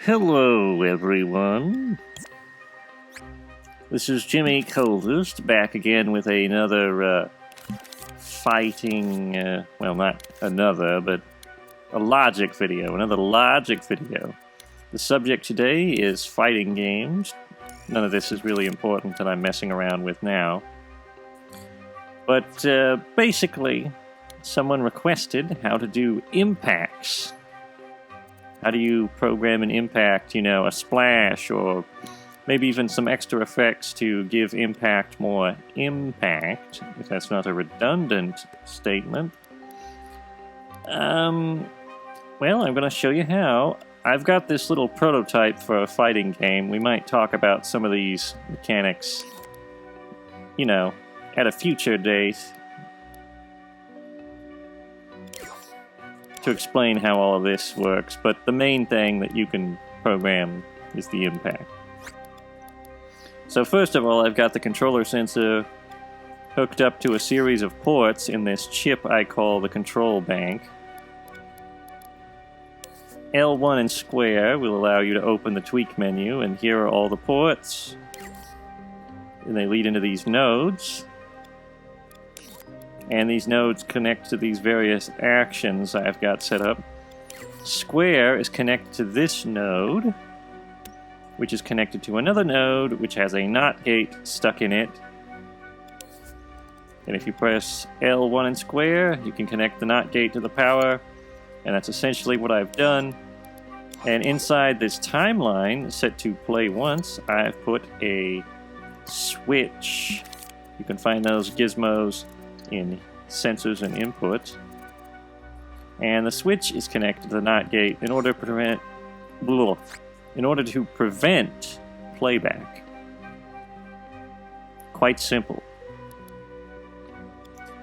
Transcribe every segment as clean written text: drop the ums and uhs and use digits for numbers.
Hello, everyone. This is Jimmy Coldest, back again with another fighting, well, not another, but a logic video, another logic video. The subject today is fighting games. None of this is really important that I'm messing around with now. But basically, someone requested how to do impacts. How do you program an impact, a splash, or maybe even some extra effects to give impact more impact, if that's not a redundant statement. Well, I'm going to show you how. I've got this little prototype for a fighting game. We might talk about some of these mechanics, at a future date, to explain how all of this works, but the main thing that you can program is the impact. So first of all, I've got the controller sensor hooked up to a series of ports in this chip I call the control bank. L1 and square will allow you to open the tweak menu, and here are all the ports. And they lead into these nodes. And these nodes connect to these various actions I've got set up. Square is connected to this node, which is connected to another node, which has a NOT gate stuck in it. And if you press L1 and square, you can connect the NOT gate to the power, and that's essentially what I've done. And inside this timeline, set to play once, I've put a switch. You can find those gizmos in sensors and inputs, and the switch is connected to the NOT gate in order to prevent playback. Quite simple.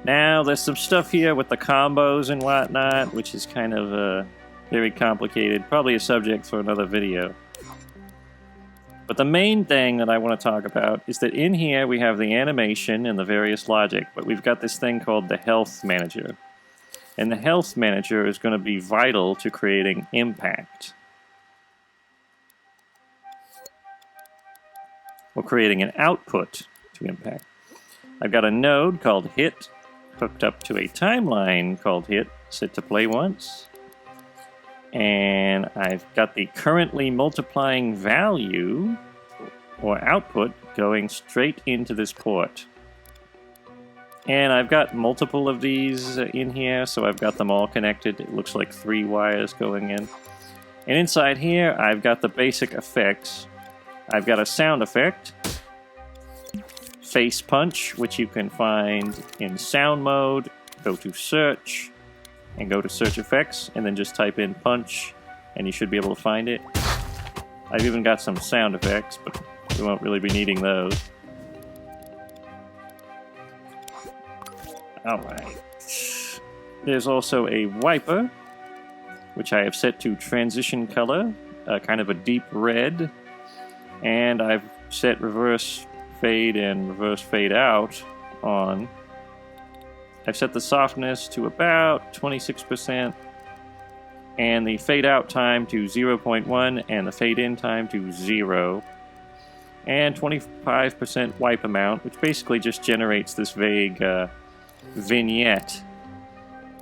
Now there's some stuff here with the combos and whatnot, which is kind of very complicated, probably a subject for another video. But the main thing that I want to talk about is that in here we have the animation and the various logic, but we've got this thing called the health manager. And the health manager is going to be vital to creating impact. Or creating an output to impact. I've got a node called hit, hooked up to a timeline called hit, set to play once. And I've got the currently multiplying value, or output, going straight into this port. And I've got multiple of these in here, so I've got them all connected. It looks like 3 wires going in. And inside here, I've got the basic effects. I've got a sound effect, face punch, which you can find in sound mode. Go to search, and go to search effects, and then just type in punch, and you should be able to find it. I've even got some sound effects, but we won't really be needing those. Alright. There's also a wiper, which I have set to transition color, kind of a deep red, and I've set reverse fade and reverse fade out on. I've set the softness to about 26%, and the fade out time to 0.1, and the fade in time to 0, and 25% wipe amount, which basically just generates this vague vignette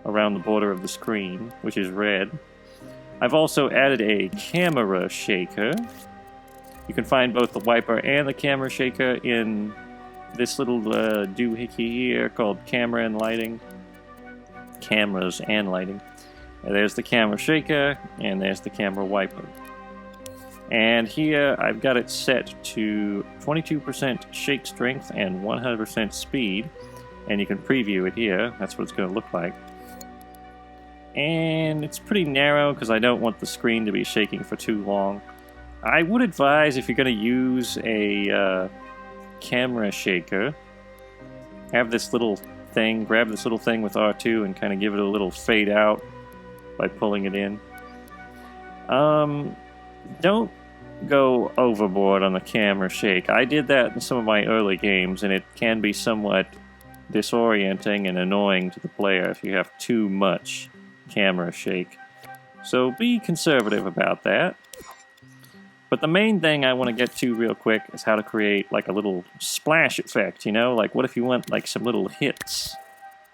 around the border of the screen, which is red. I've also added a camera shaker. You can find both the wiper and the camera shaker in this little doohickey here called camera and lighting. Cameras and lighting. And there's the camera shaker, and there's the camera wiper. And here I've got it set to 22% shake strength and 100% speed. And you can preview it here. That's what it's going to look like. And it's pretty narrow because I don't want the screen to be shaking for too long. I would advise, if you're going to use a camera shaker, have this little thing, grab this little thing with R2 and kind of give it a little fade out by pulling it in. Don't go overboard on the camera shake. I did that in some of my early games, and it can be somewhat disorienting and annoying to the player if you have too much camera shake. So be conservative about that. But the main thing I want to get to real quick is how to create like a little splash effect, you know? Like what if you want like some little hits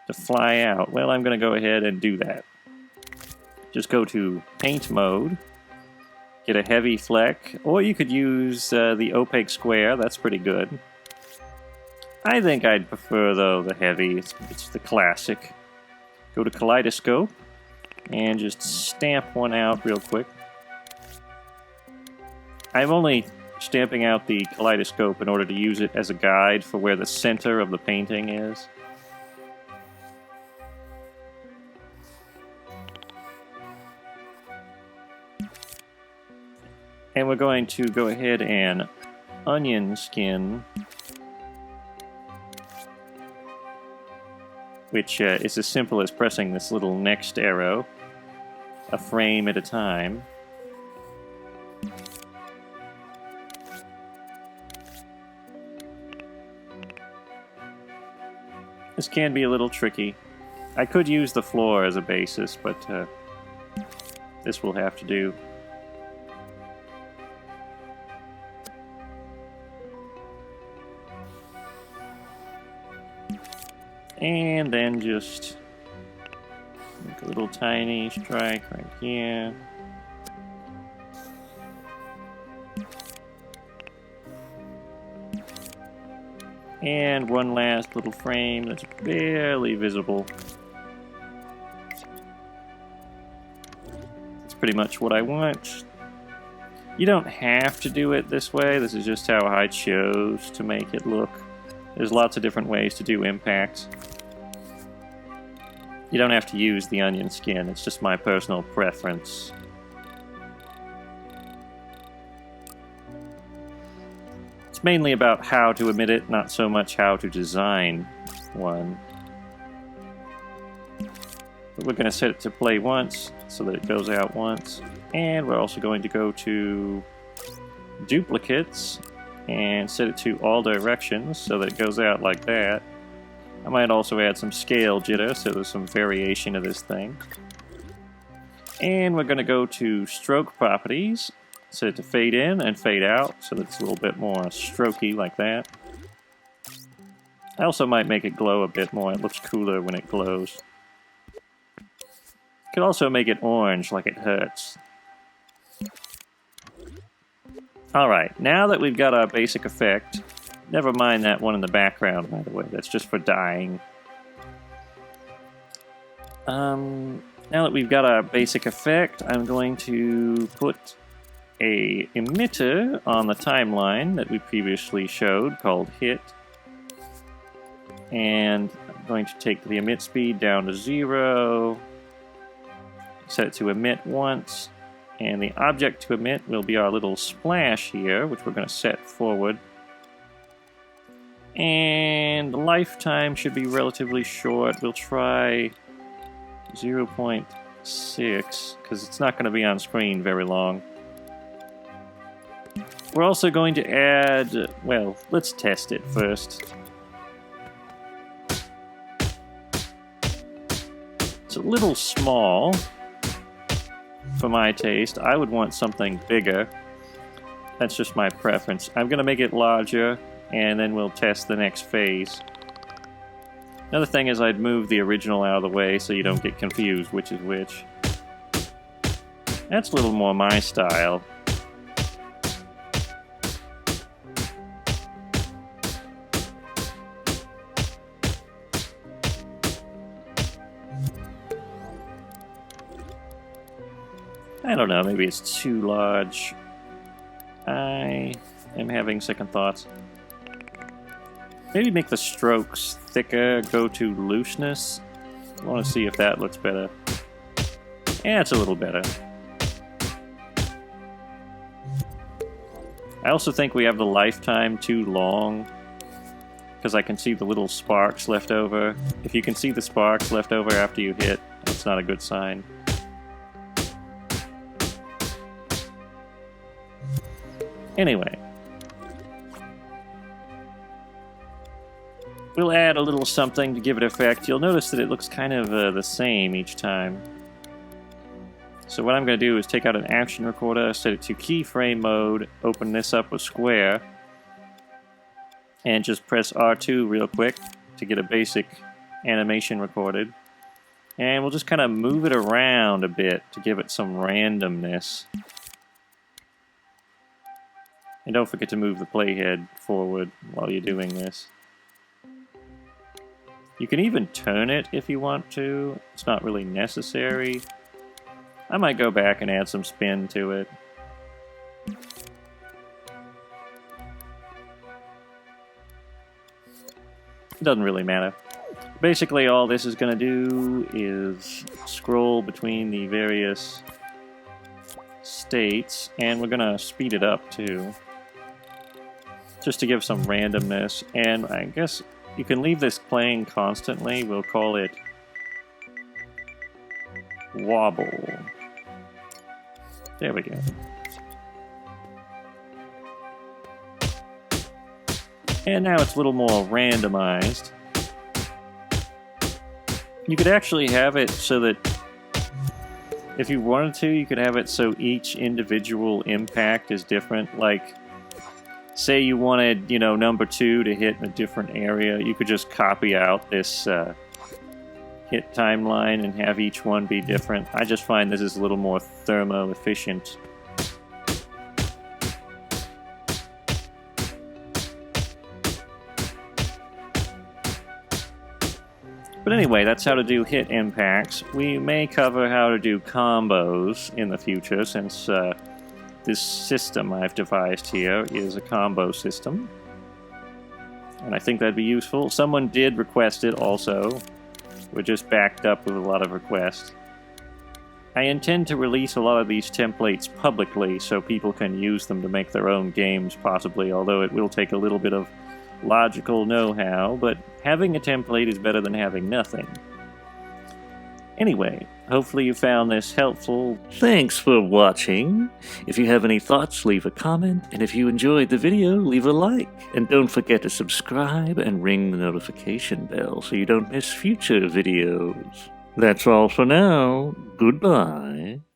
to fly out? Well, I'm going to go ahead and do that. Just go to paint mode, get a heavy fleck, or you could use the opaque square. That's pretty good. I think I'd prefer, though, the heavy. It's the classic. Go to kaleidoscope and just stamp one out real quick. I'm only stamping out the kaleidoscope in order to use it as a guide for where the center of the painting is. And we're going to go ahead and onion skin, which is as simple as pressing this little next arrow, a frame at a time. This can be a little tricky. I could use the floor as a basis, but this will have to do. And then just make a little tiny strike right here. And one last little frame that's barely visible. That's pretty much what I want. You don't have to do it this way. This is just how I chose to make it look. There's lots of different ways to do impacts. You don't have to use the onion skin, it's just my personal preference. It's mainly about how to emit it, not so much how to design one. But we're going to set it to play once, so that it goes out once. And we're also going to go to duplicates, and set it to all directions, so that it goes out like that. I might also add some scale jitter, so there's some variation of this thing. And we're going to go to stroke properties, set it to fade in and fade out, so that it's a little bit more strokey like that. I also might make it glow a bit more, it looks cooler when it glows. Could also make it orange like it hurts. Alright, now that we've got our basic effect, never mind that one in the background, by the way, that's just for dyeing. Now that we've got our basic effect, I'm going to put a emitter on the timeline that we previously showed called hit. And I'm going to take the emit speed down to 0, set it to emit once, and the object to emit will be our little splash here, which we're going to set forward. And the lifetime should be relatively short. We'll try 0.6, because it's not going to be on screen very long. We're also going to add, well, let's test it first. It's a little small for my taste. I would want something bigger. That's just my preference. I'm going to make it larger, and then we'll test the next phase. Another thing is I'd move the original out of the way so you don't get confused which is which. That's a little more my style. I don't know, maybe it's too large. I am having second thoughts. Maybe make the strokes thicker, go to looseness. I want to see if that looks better. Yeah, it's a little better. I also think we have the lifetime too long, because I can see the little sparks left over. If you can see the sparks left over after you hit, that's not a good sign. Anyway, we'll add a little something to give it effect. You'll notice that it looks kind of the same each time. So what I'm going to do is take out an action recorder, set it to keyframe mode, open this up with square, and just press R2 real quick to get a basic animation recorded. And we'll just kind of move it around a bit to give it some randomness. And don't forget to move the playhead forward while you're doing this. You can even turn it if you want to. It's not really necessary. I might go back and add some spin to it. It doesn't really matter. Basically, all this is going to do is scroll between the various states, and we're going to speed it up too, just to give some randomness. And I guess you can leave this playing constantly. We'll call it wobble. There we go. And now it's a little more randomized. You could actually have it so that if you wanted to, you could have it so each individual impact is different. Like, say you wanted, you know, number 2 to hit in a different area, you could just copy out this hit timeline and have each one be different. I just find this is a little more thermo efficient. But anyway, that's how to do hit impacts. We may cover how to do combos in the future, since this system I've devised here is a combo system. And I think that'd be useful. Someone did request it also. We're just backed up with a lot of requests. I intend to release a lot of these templates publicly so people can use them to make their own games, possibly, although it will take a little bit of logical know-how, but having a template is better than having nothing. Anyway, hopefully you found this helpful. Thanks for watching. If you have any thoughts, leave a comment, and if you enjoyed the video, leave a like. And don't forget to subscribe and ring the notification bell so you don't miss future videos. That's all for now. Goodbye.